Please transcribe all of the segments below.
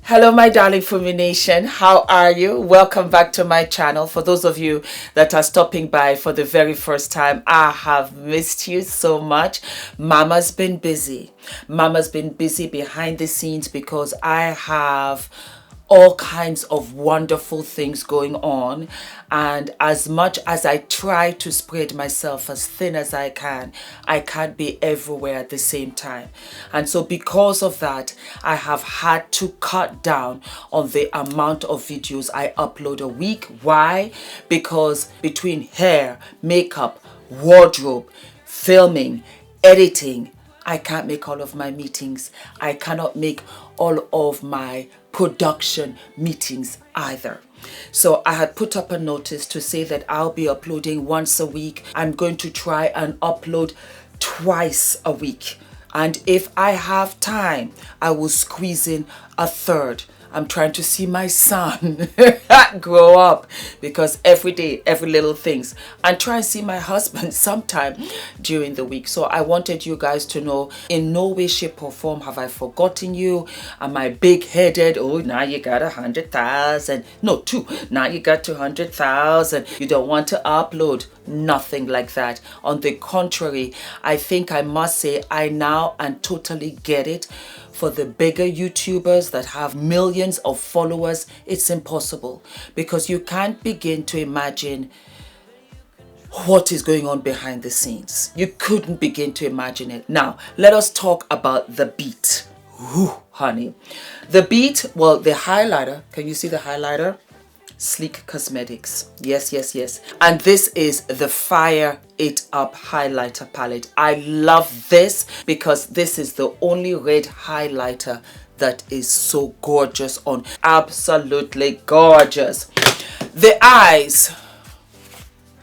Hello my darling Fumi Nation, how are you? Welcome back to my channel. For those of you that are stopping by for the very first time, I have missed you so much. Mama's been busy. Mama's been busy behind the scenes because I have all kinds of wonderful things going on, and as much as I try to spread myself as thin as I can't be everywhere at the same time. And so because of that, I have had to cut down on the amount of videos I upload a week. Why? Because between hair, makeup, wardrobe, filming, editing, I can't make all of my meetings. I cannot make all of my production meetings either. So I had put up a notice to say that I'll be uploading once a week. I'm going to try and upload twice a week. And if I have time, I will squeeze in a third. I'm trying to see my son grow up, because every day, every little things. And try and see my husband sometime during the week. So I wanted you guys to know, in no way, shape or form have I forgotten you. Am I big-headed? Oh, now you got 100,000. No, 2. Now you got 200,000. You don't want to upload. Nothing like that. On the contrary, I think I must say I now and totally get it. For the bigger YouTubers that have millions of followers, it's impossible, because you can't begin to imagine what is going on behind the scenes. You couldn't begin to imagine it. Now, let us talk about the beat. Ooh, honey. The beat, well, the highlighter, can you see the highlighter? Sleek Cosmetics. Yes, yes, yes. And this is the Fire It Up highlighter palette. I love this because this is the only red highlighter that is so gorgeous on. Absolutely gorgeous. The eyes.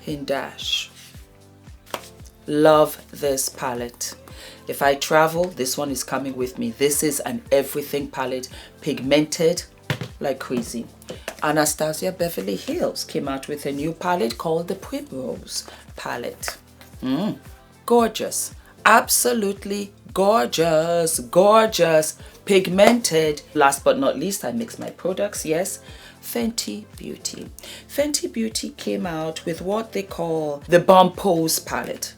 Hindash. Love this palette. If I travel, this one is coming with me. This is an everything palette, pigmented like crazy. Anastasia Beverly Hills came out with a new palette called the Primrose palette. Gorgeous. Absolutely gorgeous. Gorgeous. Pigmented. Last but not least, I mix my products. Yes. Fenty Beauty. Fenty Beauty came out with what they call the Bomb Pose palette.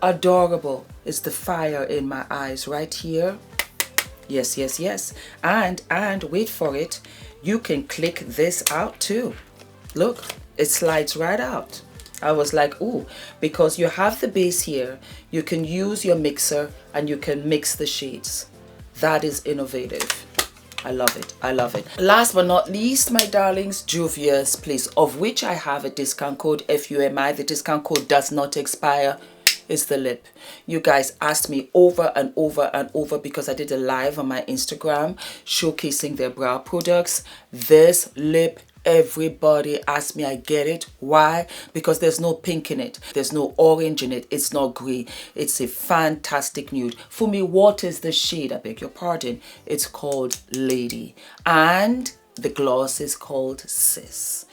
Adorable. It's the fire in my eyes right here. Yes, yes, yes. And wait for it. You can click this out too. Look, it slides right out. I was like, ooh, because you have the base here, you can use your mixer and you can mix the shades. That is innovative. I love it. I love it. Last but not least, my darlings, Juvia's Place, of which I have a discount code, FUMI. The discount code does not expire. Is the lip. You guys asked me over and over and over, because I did a live on my Instagram showcasing their brow products. This lip, everybody asked me. I get it. Why? Because there's no pink in it, there's no orange in it, it's not green, it's a fantastic nude. Fumi, what is the shade? I beg your pardon. It's called Lady, and the gloss is called Sis.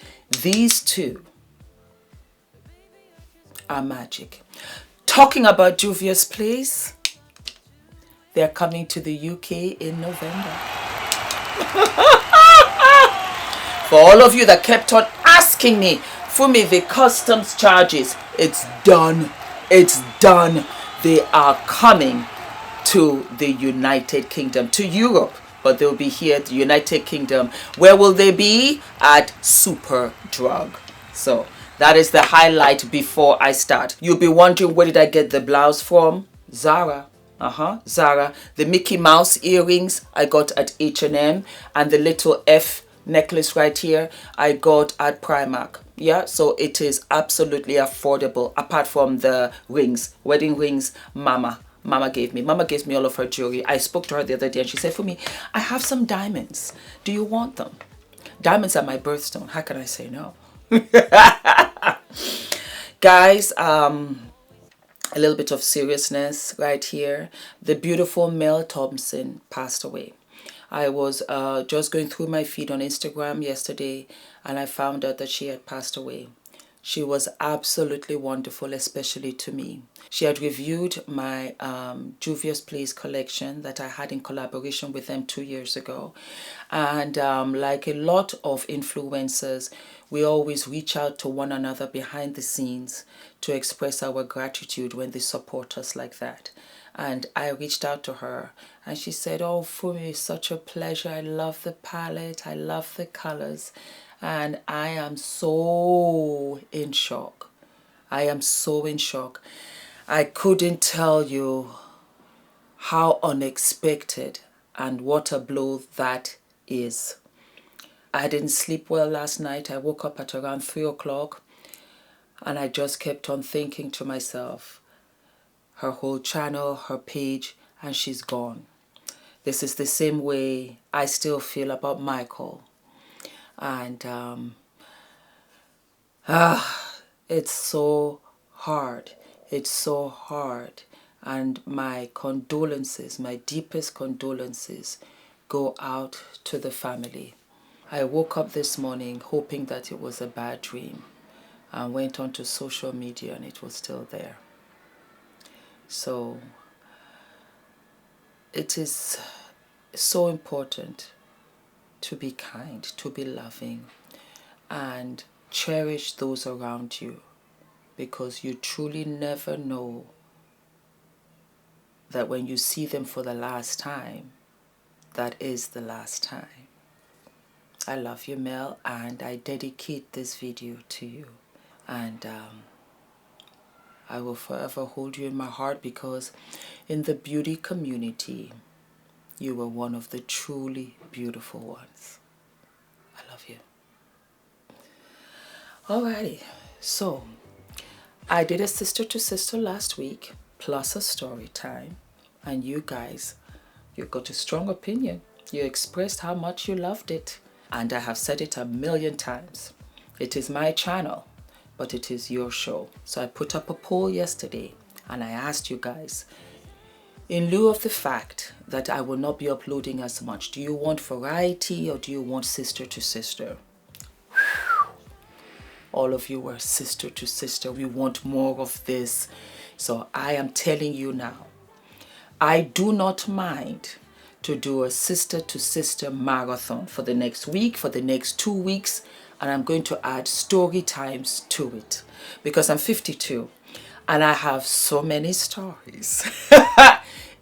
These two are magic. Talking about Juvia's Place, they're coming to the UK in November. For all of you that kept on asking me, Fumi, the customs charges, it's done. It's done. They are coming to the United Kingdom, to Europe, but they'll be here at the United Kingdom. Where will they be? At Superdrug. So that is the highlight before I start. You'll be wondering, where did I get the blouse from? Zara. Zara. The Mickey Mouse earrings I got at H&M, and the little F necklace right here I got at Primark. Yeah, so it is absolutely affordable, apart from the rings, wedding rings. Mama gives me all of her jewelry. I spoke to her the other day and she said, for me, I have some diamonds. Do you want them? Diamonds are my birthstone. How can I say no? Guys, a little bit of seriousness right here. The beautiful Mel Thompson passed away. I was just going through my feed on Instagram yesterday, and I found out that she had passed away. She was absolutely wonderful, especially to me. She had reviewed my Juvia's Place collection that I had in collaboration with them 2 years ago. And like a lot of influencers, we always reach out to one another behind the scenes to express our gratitude when they support us like that. And I reached out to her and she said, "Oh, Fumi, it's such a pleasure. I love the palette. I love the colors." And I am so in shock. I am so in shock. I couldn't tell you how unexpected and what a blow that is. I didn't sleep well last night. I woke up at around 3 o'clock and I just kept on thinking to myself, her whole channel, her page, and she's gone. This is the same way I still feel about Michael. And it's so hard. It's so hard. And my condolences, my deepest condolences go out to the family. I woke up this morning hoping that it was a bad dream and went onto social media and it was still there. So it is so important to be kind, to be loving, and cherish those around you, because you truly never know that when you see them for the last time, that is the last time. I love you, Mel, and I dedicate this video to you. And I will forever hold you in my heart, because in the beauty community, you were one of the truly beautiful ones. I love you. Alrighty, so I did a sister to sister last week, plus a story time, and you guys, you got a strong opinion. You expressed how much you loved it, and I have said it a million times. It is my channel, but it is your show. So I put up a poll yesterday, and I asked you guys, in lieu of the fact that I will not be uploading as much, do you want variety or do you want sister to sister? All of you were sister to sister. We want more of this. So I am telling you now, I do not mind to do a sister to sister marathon for the next week, for the next 2 weeks, and I'm going to add story times to it, because I'm 52 and I have so many stories.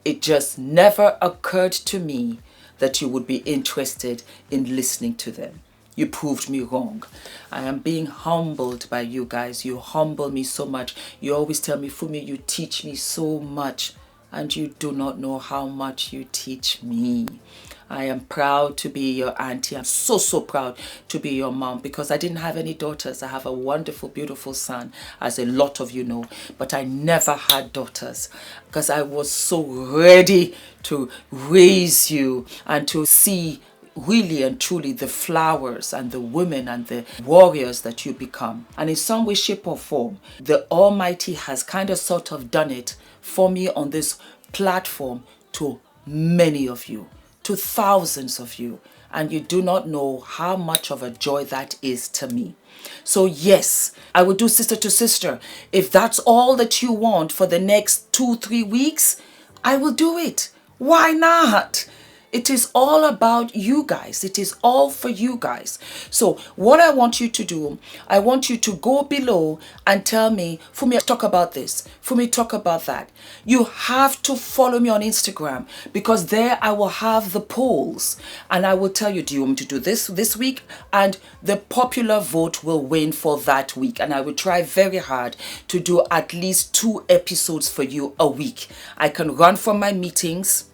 It just never occurred to me that you would be interested in listening to them. You proved me wrong. I am being humbled by you guys. You humble me so much. You always tell me, Fumi, you teach me so much. And you do not know how much you teach me. I am proud to be your auntie. I'm so, so proud to be your mom, because I didn't have any daughters. I have a wonderful, beautiful son, as a lot of you know. But I never had daughters, because I was so ready to raise you and to see really and truly the flowers and the women and the warriors that you become. And in some way, shape or form, the Almighty has kind of sort of done it for me on this platform to many of you, to thousands of you. And you do not know how much of a joy that is to me. So yes, I will do sister to sister. If that's all that you want for the next 2-3 weeks, I will do it. Why not? It is all about you guys. It is all for you guys. So what I want you to do, I want you to go below and tell me, Fumi, talk about this. Fumi, talk about that. You have to follow me on Instagram, because there I will have the polls and I will tell you, do you want me to do this week? And the popular vote will win for that week. And I will try very hard to do at least 2 episodes for you a week. I can run from my meetings.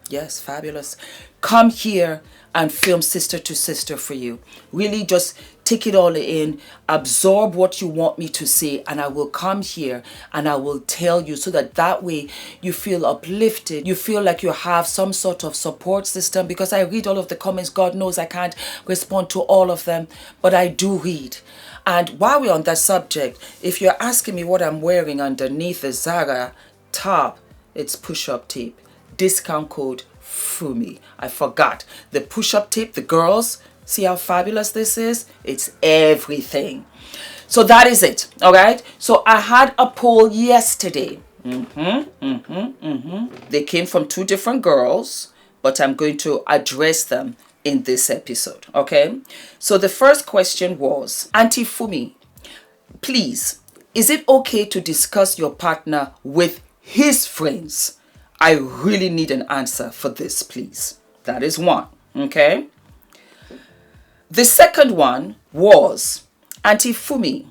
Yes, fabulous. Come here and film sister to sister for you. Really just take it all in, absorb what you want me to say, and I will come here and I will tell you, so that way you feel uplifted. You feel like you have some sort of support system, because I read all of the comments. God knows I can't respond to all of them, but I do read. And while we're on that subject, if you're asking me what I'm wearing underneath the Zara top, it's push-up tape. Discount code Fumi. I forgot. The push-up tape, the girls, see how fabulous this is? It's everything. So that is it. All right. So I had a poll yesterday. They came from two different girls, but I'm going to address them in this episode. Okay. So the first question was, Auntie Fumi, please, is it okay to discuss your partner with his friends? I really need an answer for this, please. That is one. Okay. The second one was, Auntie Fumi,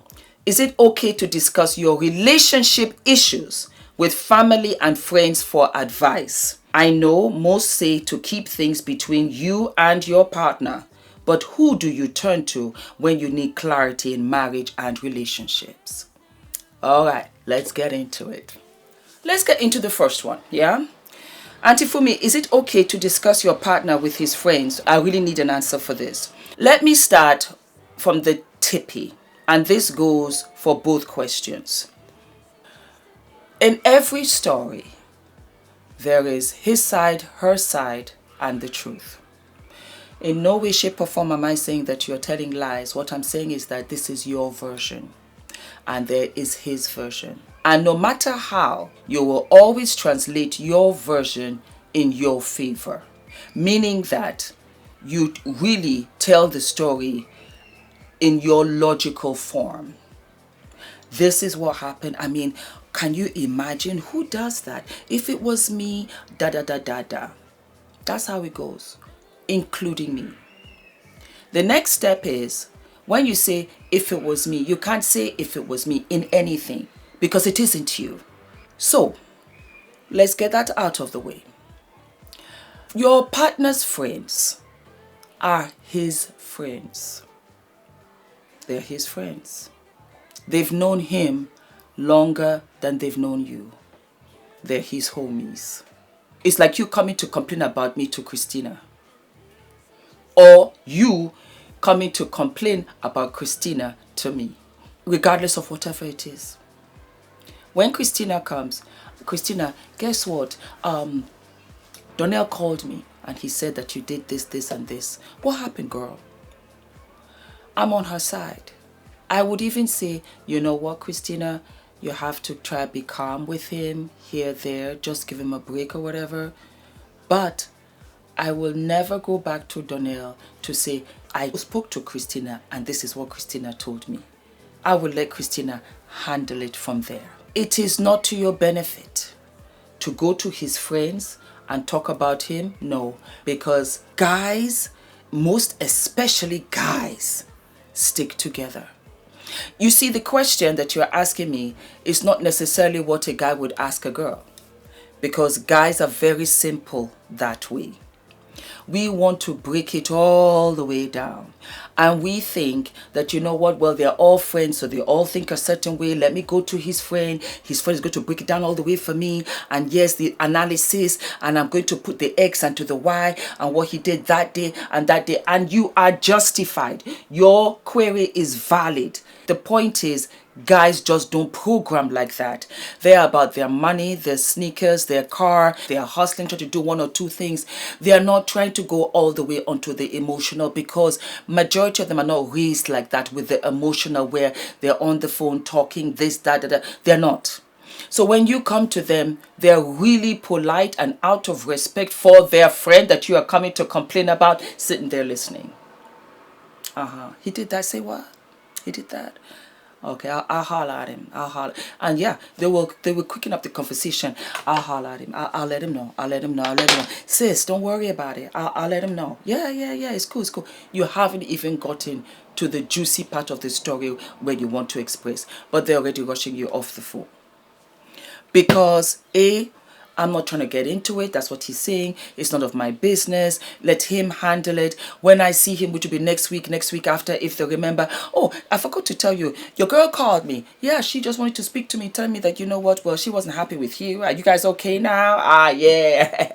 is it okay to discuss your relationship issues with family and friends for advice? I know most say to keep things between you and your partner, but who do you turn to when you need clarity in marriage and relationships? All right, let's get into it. Let's get into the first one, yeah? Auntie Fumi, is it okay to discuss your partner with his friends? I really need an answer for this. Let me start from the tippy, and this goes for both questions. In every story, there is his side, her side, and the truth. In no way, shape, or form am I saying that you're telling lies. What I'm saying is that this is your version, and there is his version. And no matter how, you will always translate your version in your favor. Meaning that you really tell the story in your logical form. This is what happened. I mean, can you imagine who does that? If it was me, da da da da da. That's how it goes, including me. The next step is, when you say, if it was me, you can't say if it was me in anything, because it isn't you. So, let's get that out of the way. Your partner's friends are his friends. They're his friends. They've known him longer than they've known you. They're his homies. It's like you coming to complain about me to Christina, or you coming to complain about Christina to me, regardless of whatever it is. When Christina comes, Christina, guess what? Donnell called me and he said that you did this, this, and this. What happened, girl? I'm on her side. I would even say, you know what, Christina, you have to try to be calm with him here, there, just give him a break or whatever. But I will never go back to Donnell to say, I spoke to Christina and this is what Christina told me. I will let Christina handle it from there. It is not to your benefit to go to his friends and talk about him. No, because guys, most especially guys, stick together. You see, the question that you're asking me is not necessarily what a guy would ask a girl, because guys are very simple that way. We want to break it all the way down. And we think that, you know what, well, they're all friends, so they all think a certain way. Let me go to his friend. His friend is going to break it down all the way for me. And yes, the analysis, and I'm going to put the X and to the Y and what he did that day and that day. And you are justified. Your query is valid. The point is, guys just don't program like that. They're about their money, their sneakers, their car. They are hustling, trying to do one or two things. They are not trying to go all the way onto the emotional, because majority of them are not raised like that with the emotional, where they're on the phone talking this, that, that. They're not. So when you come to them, they're really polite and out of respect for their friend that you are coming to complain about, sitting there listening. He did that. Say what? He did that. Okay, I'll holler at him. I'll holler. And yeah, they will quicken up the conversation. I'll holler at him. I'll let him know. I'll let him know. I'll let him know. Sis, don't worry about it. I'll let him know. Yeah. It's cool. It's cool. You haven't even gotten to the juicy part of the story where you want to express, but they're already rushing you off the phone. Because I'm not trying to get into it. That's what he's saying. It's none of my business. Let him handle it. When I see him, which will be next week after, if they remember. Oh, I forgot to tell you, your girl called me. Yeah, she just wanted to speak to me, telling me that, you know what, well, she wasn't happy with you. Are you guys okay now? Yeah.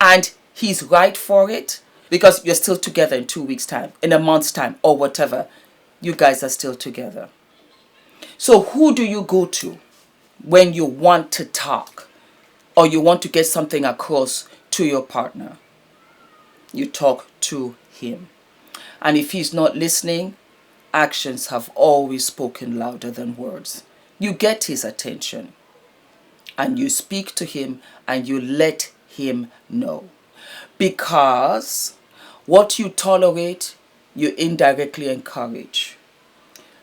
And he's right for it, because you're still together in 2 weeks' time, in a month's time, or whatever. You guys are still together. So who do you go to when you want to talk, or you want to get something across to your partner? You talk to him. And if he's not listening, actions have always spoken louder than words. You get his attention and you speak to him and you let him know. Because what you tolerate, you indirectly encourage.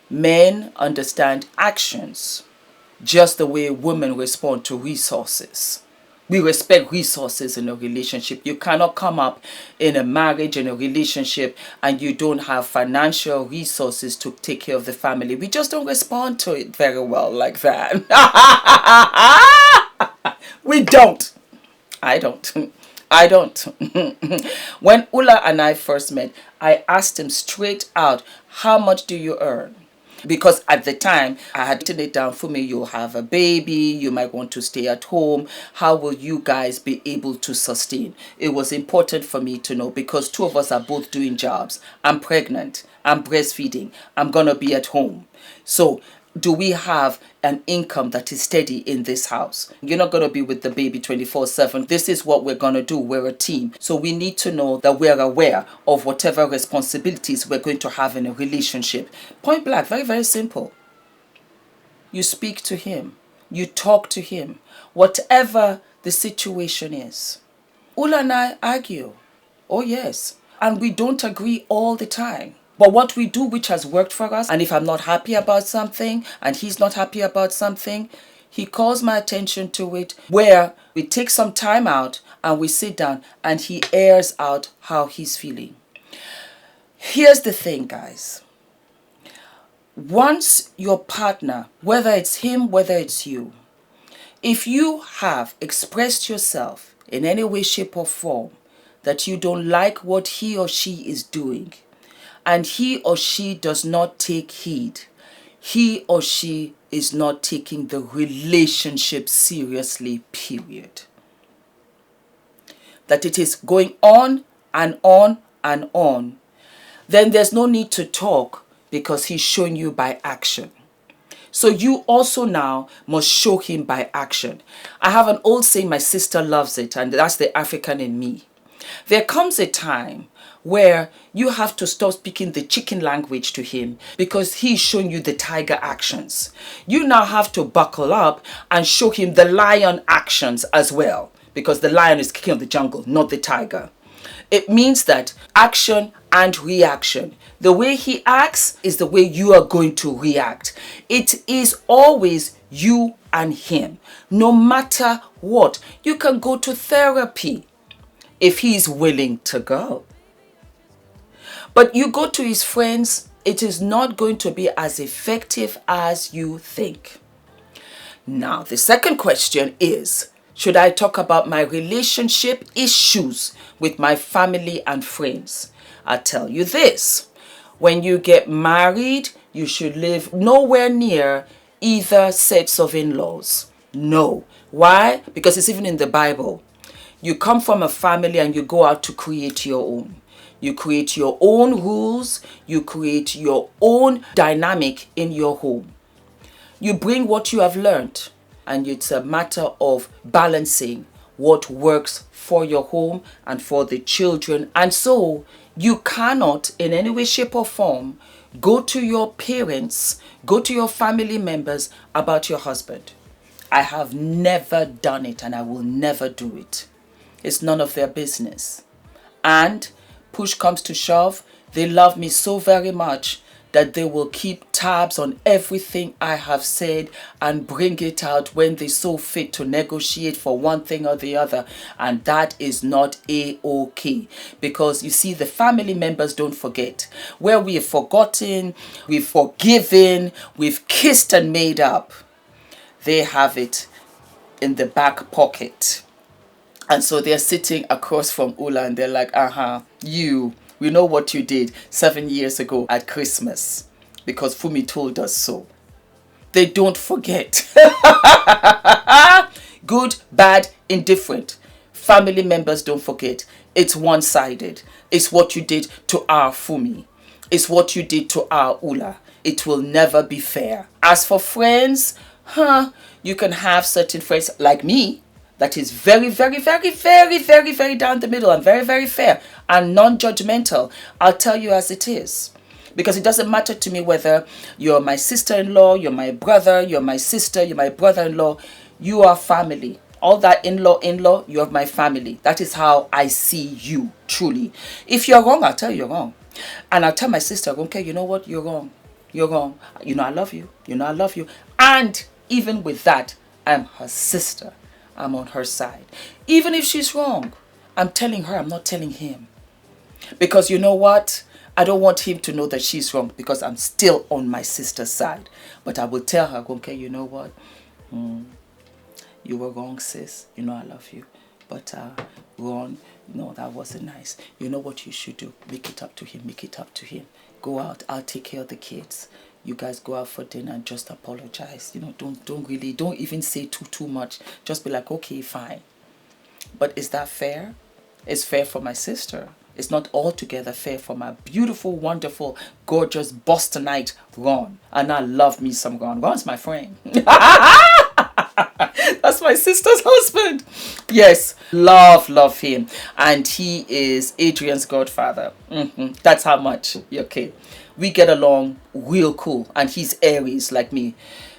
Men understand actions just the way women respond to resources. We respect resources in a relationship. You cannot come up in a marriage, in a relationship, and you don't have financial resources to take care of the family. We just don't respond to it very well like that. We don't. I don't. I don't. When Ula and I first met, I asked him straight out, how much do you earn? Because at the time, I had written it down. For me, you'll have a baby, you might want to stay at home. How will you guys be able to sustain? It was important for me to know because two of us are both doing jobs. I'm pregnant, I'm breastfeeding, I'm going to be at home. So do we have an income that is steady in this house? You're not going to be with the baby 24/7. This is what we're going to do. We're a team. So we need to know that we're aware of whatever responsibilities we're going to have in a relationship. Point blank, very, very simple. You speak to him. You talk to him. Whatever the situation is. Ula and I argue. Oh, yes. And we don't agree all the time. But what we do, which has worked for us, and if I'm not happy about something and he's not happy about something, he calls my attention to it, where we take some time out and we sit down and he airs out how he's feeling. Here's the thing, guys. Once your partner, whether it's him, whether it's you, if you have expressed yourself in any way, shape or form that you don't like what he or she is doing, and he or she does not take heed, he or she is not taking the relationship seriously, period. That it is going on and on and on, then there's no need to talk because he's showing you by action. So you also now must show him by action. I have an old saying, my sister loves it, and that's the African in me. There comes a time where you have to stop speaking the chicken language to him because he's showing you the tiger actions. You now have to buckle up and show him the lion actions as well, because the lion is king of the jungle, not the tiger. It means that action and reaction. The way he acts is the way you are going to react. It is always you and him, no matter what. You can go to therapy if he's willing to go. But you go to his friends, it is not going to be as effective as you think. Now, the second question is, should I talk about my relationship issues with my family and friends? I tell you this, when you get married, you should live nowhere near either sets of in-laws. No. Why? Because it's even in the Bible. You come from a family and you go out to create your own. You create your own rules. You create your own dynamic in your home. You bring what you have learned, and it's a matter of balancing what works for your home and for the children. And so you cannot in any way, shape or form go to your parents, go to your family members about your husband. I have never done it and I will never do it. It's none of their business. And push comes to shove, they love me so very much that they will keep tabs on everything I have said and bring it out when they so fit to negotiate for one thing or the other. And that is not a-okay. Because you see, the family members don't forget. Where we have forgotten, we've forgiven, we've kissed and made up, they have it in the back pocket. And so they're sitting across from Ula and they're like, we know what you did 7 years ago at Christmas because Fumi told us so. They don't forget. Good, bad, indifferent. Family members don't forget. It's one-sided. It's what you did to our Fumi. It's what you did to our Ula. It will never be fair. As for friends, you can have certain friends like me, that is very, very, very, very, very, very down the middle and very, very fair and non-judgmental. I'll tell you as it is. Because it doesn't matter to me whether you're my sister-in-law, you're my brother, you're my sister, you're my brother-in-law. You are family. All that in-law, you're my family. That is how I see you, truly. If you're wrong, I'll tell you you're wrong. And I'll tell my sister, okay, you know what? You're wrong. You're wrong. You know I love you. You know I love you. And even with that, I'm her sister. I'm on her side. Even if she's wrong, I'm telling her, I'm not telling him. Because you know what? I don't want him to know that she's wrong because I'm still on my sister's side. But I will tell her, okay, you know what? You were wrong, sis. You know I love you. But Ron, no, that wasn't nice. You know what you should do? Make it up to him. Make it up to him. Go out. I'll take care of the kids. You guys go out for dinner and just apologize. You know, don't even say too much. Just be like, okay, fine. But is that fair? It's fair for my sister. It's not altogether fair for my beautiful, wonderful, gorgeous Bostonite Ron. And I love me some Ron. Ron's my friend. That's my sister's husband. Yes, love him. And he is Adrian's godfather. That's how much. Okay. We get along real cool. And he's Aries like me.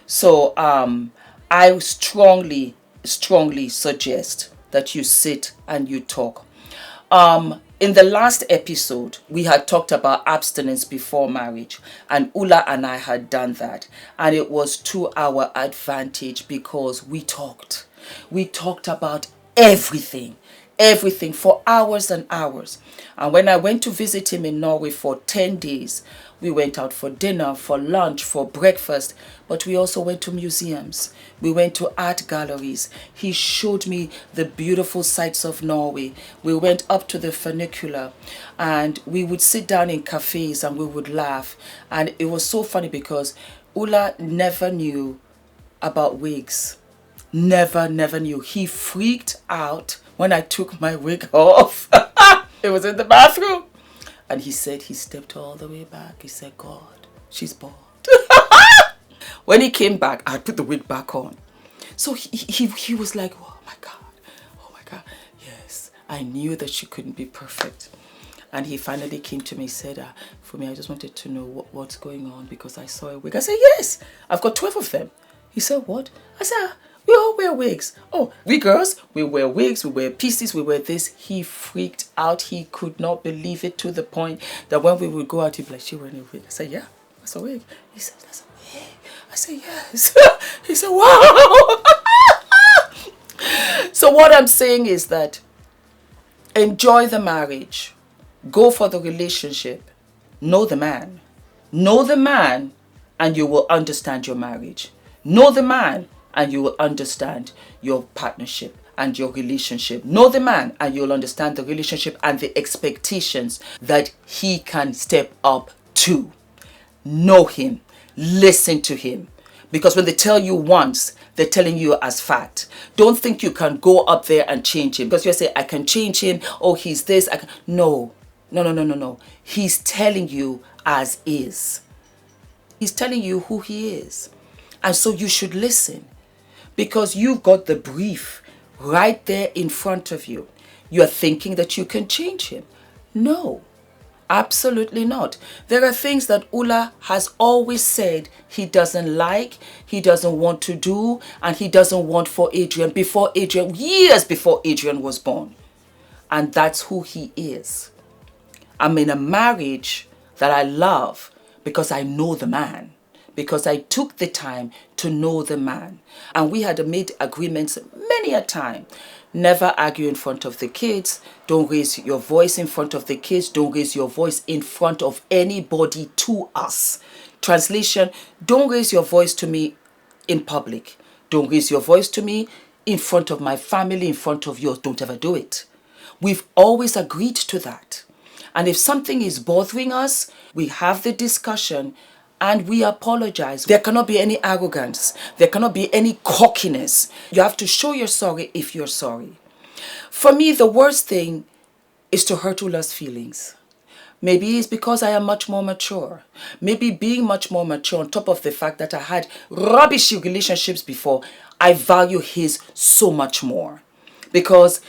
So I strongly suggest that you sit and you talk. In the last episode, we had talked about abstinence before marriage, and Ula and I had done that, and it was to our advantage because we talked. We talked about everything for hours and hours. And when I went to visit him in Norway for 10 days, we went out for dinner, for lunch, for breakfast, but we also went to museums. We went to art galleries. He showed me the beautiful sights of Norway. We went up to the funicular and we would sit down in cafes and we would laugh. And it was so funny because Ula never knew about wigs. Never knew. He freaked out when I took my wig off. It was in the bathroom. And he said he stepped all the way back. He said, God, she's bald. When he came back, I put the wig back on. So he was like, oh my God, yes. I knew that she couldn't be perfect. And he finally came to me and said, Fumi, I just wanted to know what's going on because I saw a wig. I said, yes, I've got 12 of them. He said, what? I said, we all wear wigs. Oh, we girls, we wear wigs, we wear pieces, we wear this. He freaked out. He could not believe it to the point that when we would go out, he'd be like, she wearing a wig. I said, yeah, that's a wig. He said, that's a wig. I said, yes. He said, wow. So what I'm saying is that enjoy the marriage. Go for the relationship. Know the man. Know the man and you will understand your marriage. Know the man and you will understand your partnership and your relationship. Know the man and you'll understand the relationship and the expectations that he can step up to. Know him. Listen to him. Because when they tell you once, they're telling you as fact. Don't think you can go up there and change him. Because you say, I can change him. Oh, he's this. No. He's telling you as is. He's telling you who he is. And so you should listen. Because you've got the brief right there in front of you. You're thinking that you can change him. No, absolutely not. There are things that Ula has always said he doesn't like, he doesn't want to do, and he doesn't want for Adrian, years before Adrian was born. And that's who he is. I'm in a marriage that I love because I know the man. Because I took the time to know the man. And we had made agreements many a time. Never argue in front of the kids. Don't raise your voice in front of the kids. Don't raise your voice in front of anybody to us. Translation, don't raise your voice to me in public. Don't raise your voice to me in front of my family, in front of yours. Don't ever do it. We've always agreed to that. And if something is bothering us, we have the discussion and we apologize. There cannot be any arrogance. There cannot be any cockiness. You have to show you're sorry if you're sorry. For me, the worst thing is to hurt Ula's feelings. Maybe it's because I am much more mature. Maybe being much more mature on top of the fact that I had rubbishy relationships before, I value his so much more. Because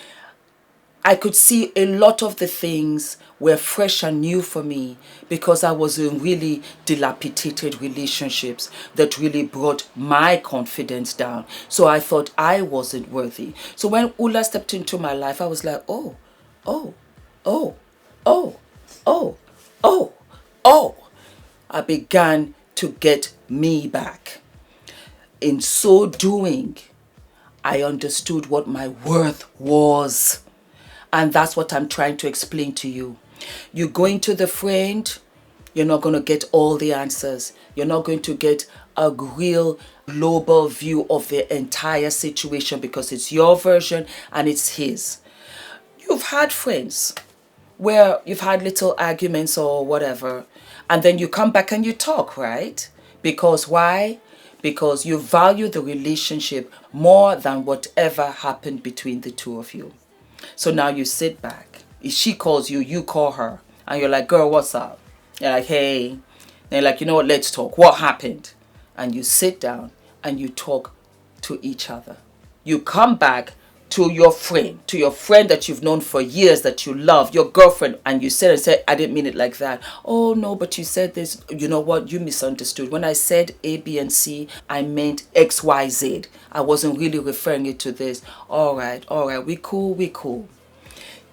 I could see a lot of the things were fresh and new for me because I was in really dilapidated relationships that really brought my confidence down. So I thought I wasn't worthy. So when Ula stepped into my life, I was like, oh, oh, oh, oh, oh, oh, oh. I began to get me back. In so doing, I understood what my worth was. And that's what I'm trying to explain to you. You're going to the friend, you're not going to get all the answers. You're not going to get a real global view of the entire situation because it's your version and it's his. You've had friends where you've had little arguments or whatever, and then you come back and you talk, right? Because why? Because you value the relationship more than whatever happened between the two of you. So now you sit back. If she calls you, you call her. And you're like, girl, what's up? You're like, hey. And you're like, you know what, let's talk. What happened? And you sit down and you talk to each other. You come back to your friend that you've known for years, that you love, your girlfriend, and you said, I didn't mean it like that. Oh, no, but you said this. You know what? You misunderstood. When I said A, B, and C, I meant X, Y, Z. I wasn't really referring it to this. All right, we cool.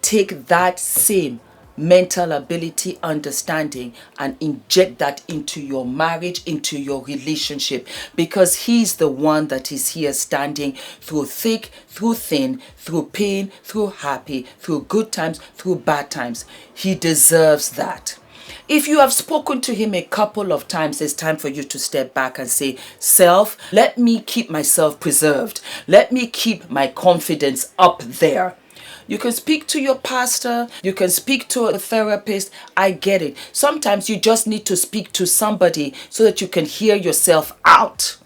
Take that same mental ability, understanding, and inject that into your marriage, into your relationship, because he's the one that is here standing through thick, through thin, through pain, through happy, through good times, through bad times. He deserves that. If you have spoken to him a couple of times, it's time for you to step back and say, self, let me keep myself preserved. Let me keep my confidence up there. You can speak to your pastor. You can speak to a therapist. I get it. Sometimes you just need to speak to somebody so that you can hear yourself out.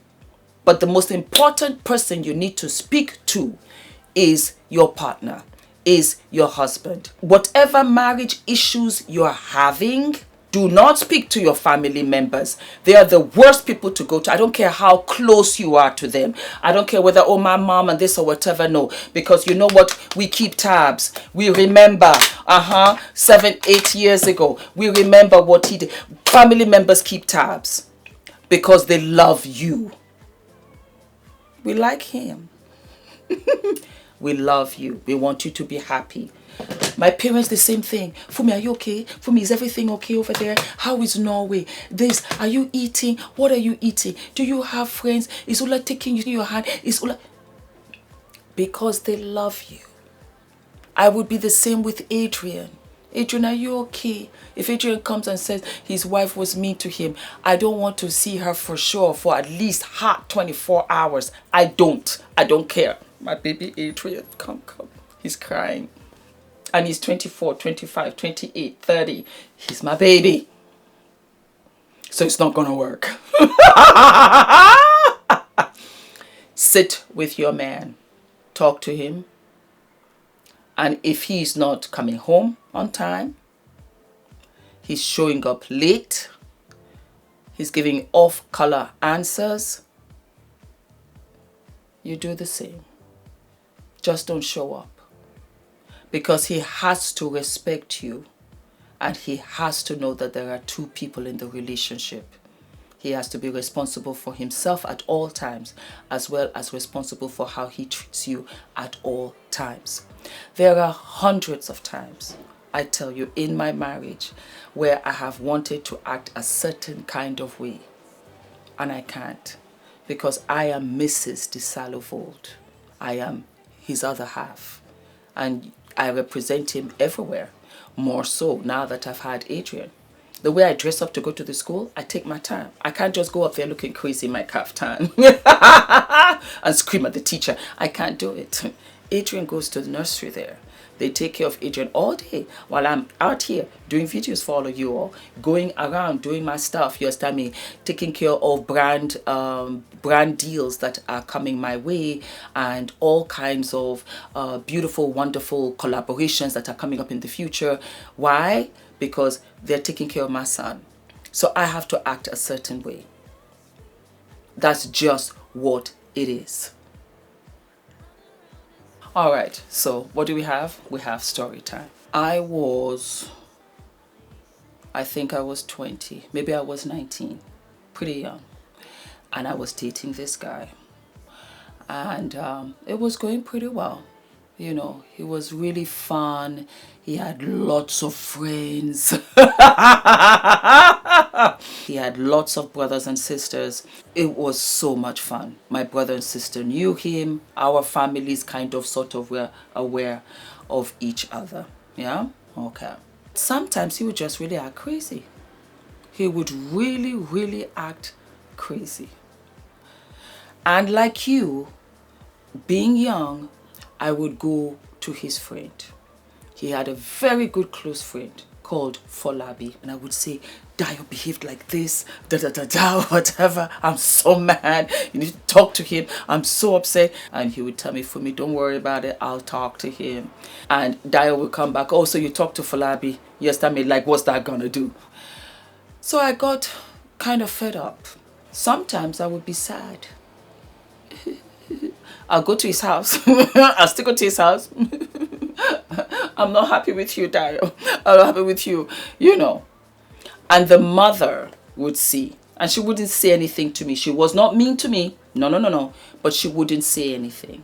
But the most important person you need to speak to is your partner, is your husband. Whatever marriage issues you're having, do not speak to your family members. They are the worst people to go to. I don't care how close you are to them. I don't care whether, oh, my mom and this or whatever. No, because you know what? We keep tabs. We remember, 7, 8 years ago. We remember what he did. Family members keep tabs because they love you. We like him. We love you. We want you to be happy. My parents, the same thing. Fumi, are you okay? Fumi, is everything okay over there? How is Norway? This, are you eating? What are you eating? Do you have friends? Is Ula taking you in your hand? Is Ula... Because they love you. I would be the same with Adrian. Adrian, are you okay? If Adrian comes and says his wife was mean to him, I don't want to see her for sure for at least 24 hours. I don't care. My baby Adrian, come. He's crying. And he's 24, 25, 28, 30. He's my baby. So it's not going to work. Sit with your man. Talk to him. And if he's not coming home on time, he's showing up late, he's giving off-color answers, you do the same. Just don't show up. Because he has to respect you, and he has to know that there are two people in the relationship. He has to be responsible for himself at all times, as well as responsible for how he treats you at all times. There are hundreds of times, I tell you, in my marriage where I have wanted to act a certain kind of way, and I can't, because I am Mrs. Desalu-Vold. I am his other half, and I represent him everywhere, more so now that I've had Adrian. The way I dress up to go to the school, I take my time. I can't just go up there looking crazy in my kaftan and scream at the teacher. I can't do it. Adrian goes to the nursery there. They take care of Adrian all day while I'm out here doing videos for all of you all, going around doing my stuff, you understand me, taking care of brand deals that are coming my way, and all kinds of beautiful, wonderful collaborations that are coming up in the future. Why? Because they're taking care of my son. So I have to act a certain way. That's just what it is. All right, so what do we have? We have story time. I think I was 20, maybe I was 19, pretty young. And I was dating this guy. And it was going pretty well. You know, he was really fun. He had lots of friends. He had lots of brothers and sisters. It was so much fun. My brother and sister knew him. Our families kind of sort of were aware of each other. Yeah? Okay. Sometimes he would just really act crazy. He would really, really act crazy. And like you, being young, I would go to his friend. He had a very good close friend called Folabi. And I would say, Dio behaved like this, whatever. I'm so mad. You need to talk to him. I'm so upset. And he would tell me, Fumi, don't worry about it. I'll talk to him. And Dio would come back. Oh, so you talked to Folabi? Yes, I mean, like, what's that gonna do? So I got kind of fed up. Sometimes I would be sad. I'll go to his house. I'll still go to his house. I'm not happy with you, Dio. I'm not happy with you, you know. And the mother would see. And she wouldn't say anything to me. She was not mean to me. No. But she wouldn't say anything.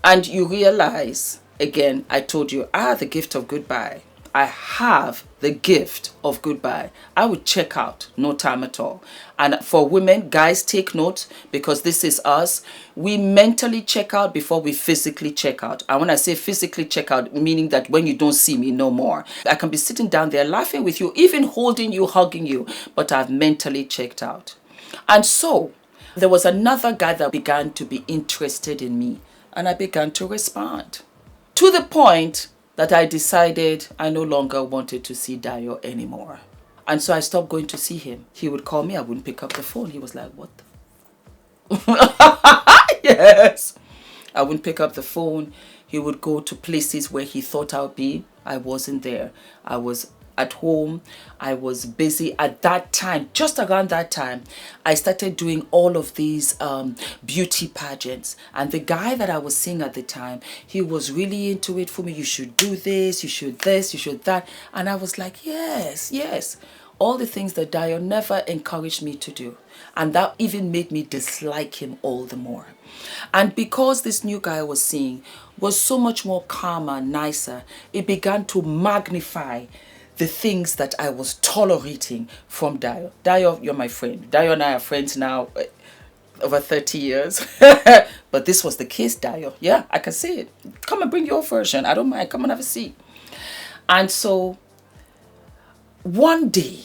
And you realize, again, I told you, I have the gift of goodbye. I have the gift of goodbye. I would check out, no time at all. And for women, guys, take note, because this is us. We mentally check out before we physically check out. And when I say physically check out, meaning that when you don't see me no more. I can be sitting down there laughing with you, even holding you, hugging you, but I've mentally checked out. And so there was another guy that began to be interested in me, and I began to respond. To the point that I decided I no longer wanted to see Dio anymore. And so I stopped going to see him. He would call me, I wouldn't pick up the phone. He was like, what the yes. I wouldn't pick up the phone. He would go to places where he thought I would be. I wasn't there. I was at home. I was busy at that time. Just around that time, I started doing all of these beauty pageants. And the guy that I was seeing at the time, he was really into it for me. You should do this, you should this, you should that. And I was like, yes. All the things that Dio never encouraged me to do. And that even made me dislike him all the more. And because this new guy I was seeing was so much more calmer, nicer, it began to magnify the things that I was tolerating from Dio. Dio, you're my friend. Dio and I are friends now over 30 years. But this was the case, Dio. Yeah, I can see it. Come and bring your version. I don't mind. Come and have a seat. And so one day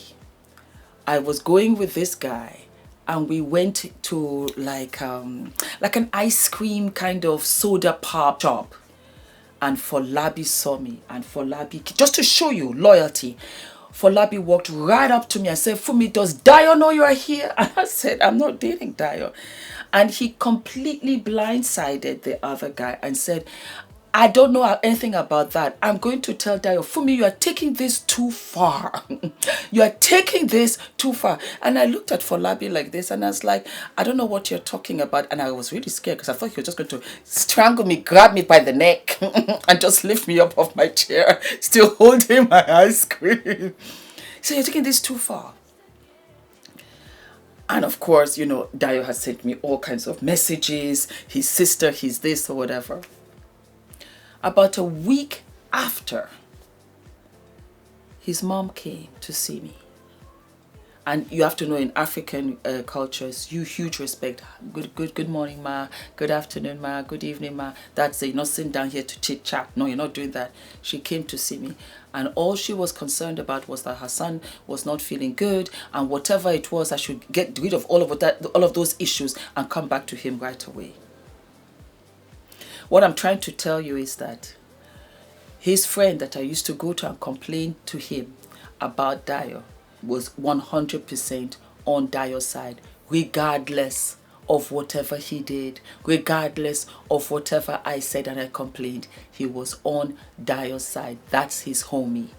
I was going with this guy, and we went to like an ice cream kind of soda pop shop. And Folabi saw me, and Folabi, just to show you loyalty, Folabi walked right up to me and said, Fumi, does Dio know you are here? And I said, I'm not dating Dio. And he completely blindsided the other guy and said, I don't know anything about that. I'm going to tell Dio, Fumi, you are taking this too far. You are taking this too far. And I looked at Folabi like this, and I was like, I don't know what you're talking about. And I was really scared, because I thought he was just going to strangle me, grab me by the neck, and just lift me up off my chair, still holding my ice cream. So you're taking this too far. And of course, you know, Dio has sent me all kinds of messages. His sister, he's this or whatever. About a week after, his mom came to see me. And you have to know, in African cultures, you huge respect. Good morning, ma. Good afternoon, ma. Good evening, ma. That's it. You're not sitting down here to chit chat. No, you're not doing that. She came to see me, and all she was concerned about was that her son was not feeling good, and whatever it was, I should get rid of all of those issues and come back to him right away. What I'm trying to tell you is that his friend that I used to go to and complain to him about Dio was 100% on Dio's side, regardless of whatever he did, regardless of whatever I said and I complained. He was on Dio's side. That's his homie.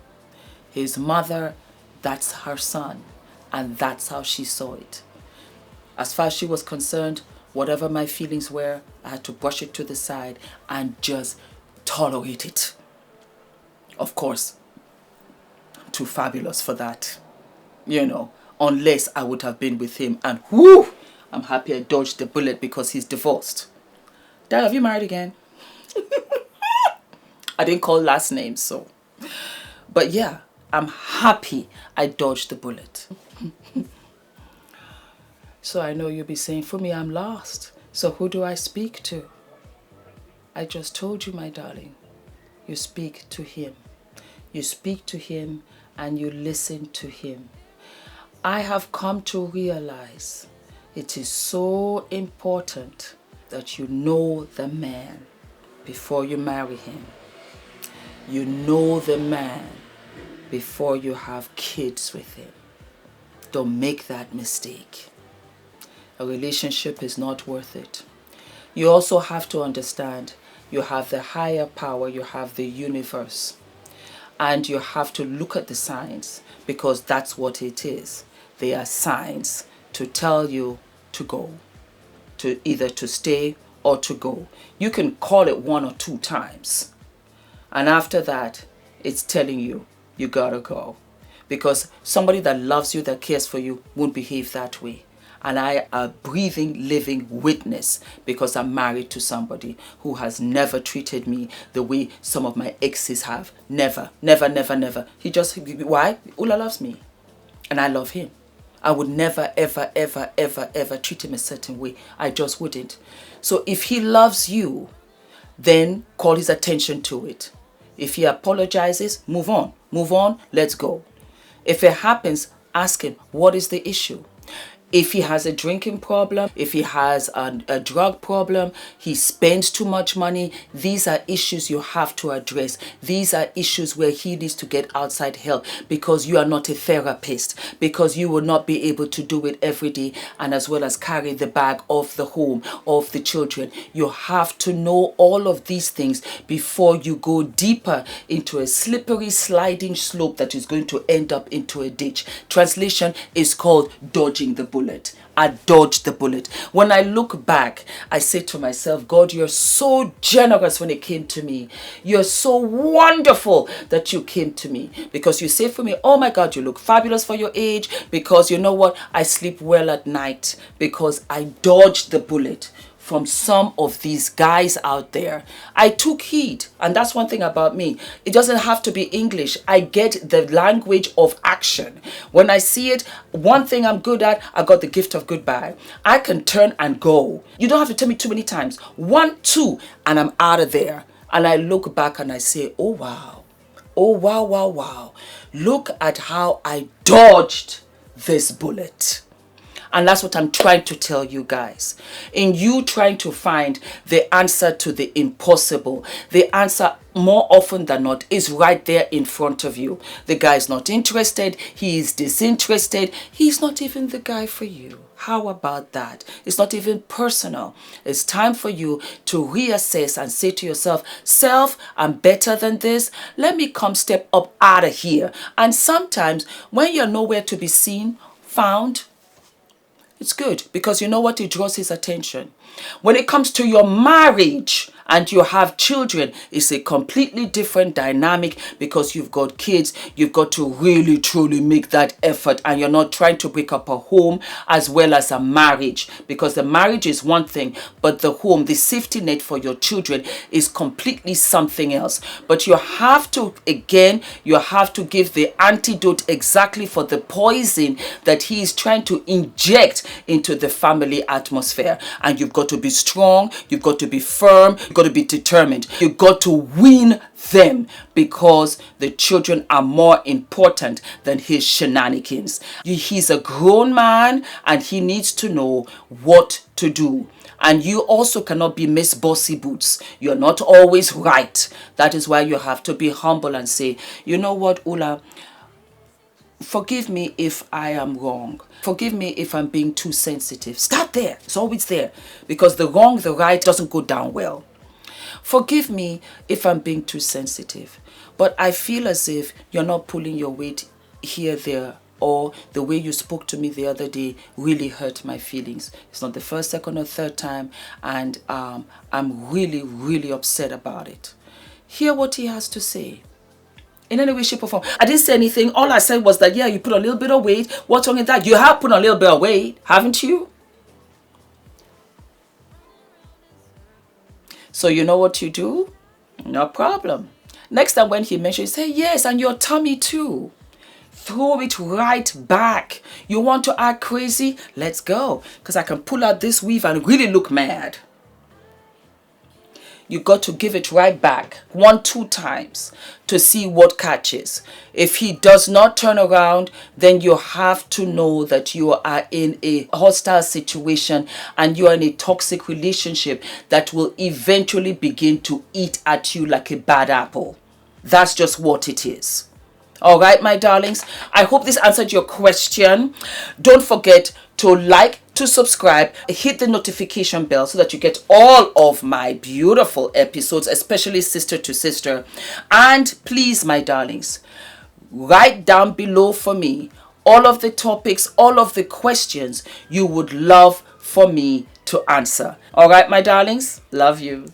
His mother, that's her son. And that's how she saw it. As far as she was concerned, Whatever my feelings were, I had to brush it to the side and just tolerate it. Of course, I'm too fabulous for that, you know, unless I would have been with him, and whoo, I'm happy I dodged the bullet because he's divorced. Dad, have you married again? I didn't call last names, so. But yeah, I'm happy I dodged the bullet. So I know you'll be saying, Fumi, I'm lost. So who do I speak to? I just told you, my darling. You speak to him. You speak to him and you listen to him. I have come to realize it is so important that you know the man before you marry him. You know the man before you have kids with him. Don't make that mistake. A relationship is not worth it. You also have to understand you have the higher power, you have the universe. And you have to look at the signs because that's what it is. They are signs to tell you to go, to either to stay or to go. You can call it 1 or 2 times. And after that, it's telling you, you gotta go. Because somebody that loves you, that cares for you, won't behave that way. And I am a breathing, living witness because I'm married to somebody who has never treated me the way some of my exes have. Never, never, never, never. He just, why? Ula loves me. And I love him. I would never, ever, ever, ever, ever treat him a certain way. I just wouldn't. So if he loves you, then call his attention to it. If he apologizes, move on. Move on, let's go. If it happens, ask him, what is the issue? If he has a drinking problem, if he has a drug problem, he spends too much money, these are issues you have to address. These are issues where he needs to get outside help because you are not a therapist, because you will not be able to do it every day and as well as carry the bag of the home, of the children. You have to know all of these things before you go deeper into a slippery sliding slope that is going to end up into a ditch. Translation is called dodging the bullet. I dodged the bullet. When I look back, I say to myself, God, you're so generous when it came to me. You're so wonderful that you came to me. Because you say for me, oh my God, you look fabulous for your age. Because you know what? I sleep well at night. Because I dodged the bullet from some of these guys out there. I took heed, and that's one thing about me. It doesn't have to be English. I get the language of action. When I see it, one thing I'm good at, I got the gift of goodbye. I can turn and go. You don't have to tell me too many times. 1, 2, and I'm out of there. And I look back and I say, oh wow. Oh wow, wow, wow. Look at how I dodged this bullet. And that's what I'm trying to tell you guys. In you trying to find the answer to the impossible, the answer more often than not is right there in front of you. The guy's not interested. He is disinterested. He's not even the guy for you. How about that? It's not even personal. It's time for you to reassess and say to yourself, self, I'm better than this. Let me come step up out of here. And sometimes when you're nowhere to be seen, found, it's good because you know what? It draws his attention. When it comes to your marriage and you have children, it's a completely different dynamic because you've got kids. You've got to really, truly make that effort and you're not trying to break up a home as well as a marriage because the marriage is one thing, but the home, the safety net for your children is completely something else. But you have to, again, you have to give the antidote exactly for the poison that he is trying to inject into the family atmosphere. And you've got to be strong, you've got to be firm, you've got to be determined. You've got to win them because the children are more important than his shenanigans. He's a grown man and he needs to know what to do. And you also cannot be Miss Bossy Boots. You're not always right. That is why you have to be humble and say, you know what, Ula, forgive me if I am wrong. Forgive me if I'm being too sensitive. Start there. It's always there. Because the wrong, the right doesn't go down well. Forgive me if I'm being too sensitive. But I feel as if you're not pulling your weight here, there, or the way you spoke to me the other day really hurt my feelings. It's not the first, second, or third time, and I'm really, really upset about it. Hear what he has to say. In any way, shape, or form. I didn't say anything. All I said was that, yeah, you put a little bit of weight. What's wrong with that? You have put a little bit of weight, haven't you? So you know what you do? No problem. Next time when he mentions, say, yes, and your tummy too. Throw it right back. You want to act crazy? Let's go. Because I can pull out this weave and really look mad. You got to give it right back 1-2 times to see what catches. If he does not turn around, then you have to know that you are in a hostile situation and you are in a toxic relationship that will eventually begin to eat at you like a bad apple. That's just what it is. All right, my darlings. I hope this answered your question. Don't forget to like, to subscribe, hit the notification bell so that you get all of my beautiful episodes, especially Sister to Sister. And please, my darlings, write down below for me all of the topics, all of the questions you would love for me to answer. All right, my darlings, love you.